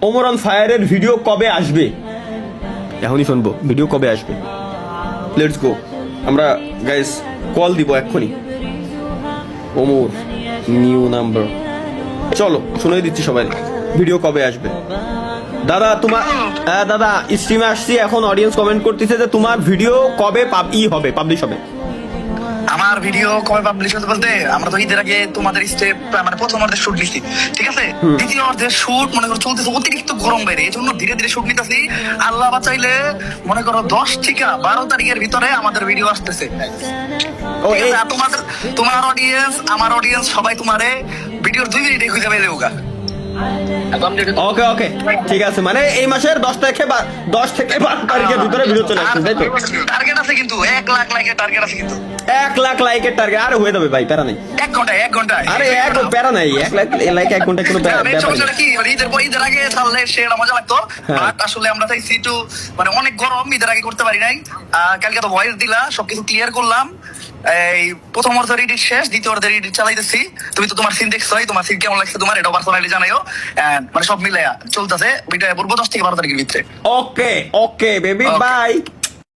Omar on ফায়ারের video কবে আসবে? এখনই শুনবো ভিডিও কবে আসবে। লেটস গো, আমরা গাইস কল দিব এক্ষুনি। ওমর নিউ নাম্বার, চলো শুনে দিচ্ছি সবাই ভিডিও কবে আসবে। দাদা তোমার, হ্যাঁ দাদা স্ট্রিমে আসছি এখন, অডিয়েন্স কমেন্ট করতেছে যে তোমার ভিডিও কবে হবে, পাবলিশ হবে। আমার ভিডিও কবে পাবলিশ হতে বলতে, আমরা তো ঈদের আগে তোমাদের স্টেপ মানে প্রথম অর্ধের শুট নিচ্ছি, ঠিক আছে? দ্বিতীয় অর্ধের শুট মনে করো চলতেছে, অতিরিক্ত গরম বাইরে, এই জন্য ধীরে ধীরে শুট নিতেছি। আল্লাহ বাঁচাইলে মনে করো 10 থেকে 12 তারিখের ভিতরে আমাদের ভিডিও আসতেছে। ও ঠিক আছে? আর তোমার অডিয়েন্স আমার অডিয়েন্স সবাই তোমারে ভিডিওর 2 মিনিটে খুঁজে পেয়ে দেবো। ওকে ওকে ঠিক আছে, মানে এই মাসের 10 থেকে 12 তারিখের ভিতরে ভিডিও চলে আসছে, তাই তো? টার্গেট আছে কিন্তু 1 লাখ লাইকের টার্গেট আছে কিন্তু। 1 লাখ লাইকের টার্গেট, আরে হয়ে যাবে ভাই, প্যারা নাই। 1 ঘন্টায় আরে এক প্যারা নাই, 1 লাখ 1 ঘন্টা কোনো ব্যাপার নেই। সমস্যাটা কি, মানে ঈদের আগে ছাড়লে সেটা মজা লাগতো, বাট আসলে আমরা চাইছি একটু মানে অনেক গরম, ঈদের আগে করতে পারি নাই। কালকে তো ভয়েস দিলা, সবকিছু ক্লিয়ার করলাম। এই প্রথম অর্ধের এডিট শেষ, দ্বিতীয় অর্ধের এডিট চালাইতেছি। তুমি তো তোমার সিন দেখছোই, তোমার সিন কেমন লাগছে তোমার, এটা পার্সোনালি জানাইও। মানে সব মিলে চলতেছে, ভিডিও পূর্ব 10 থেকে 12 তারিখের ভিতরে। ওকে ওকে বেবি, বাই।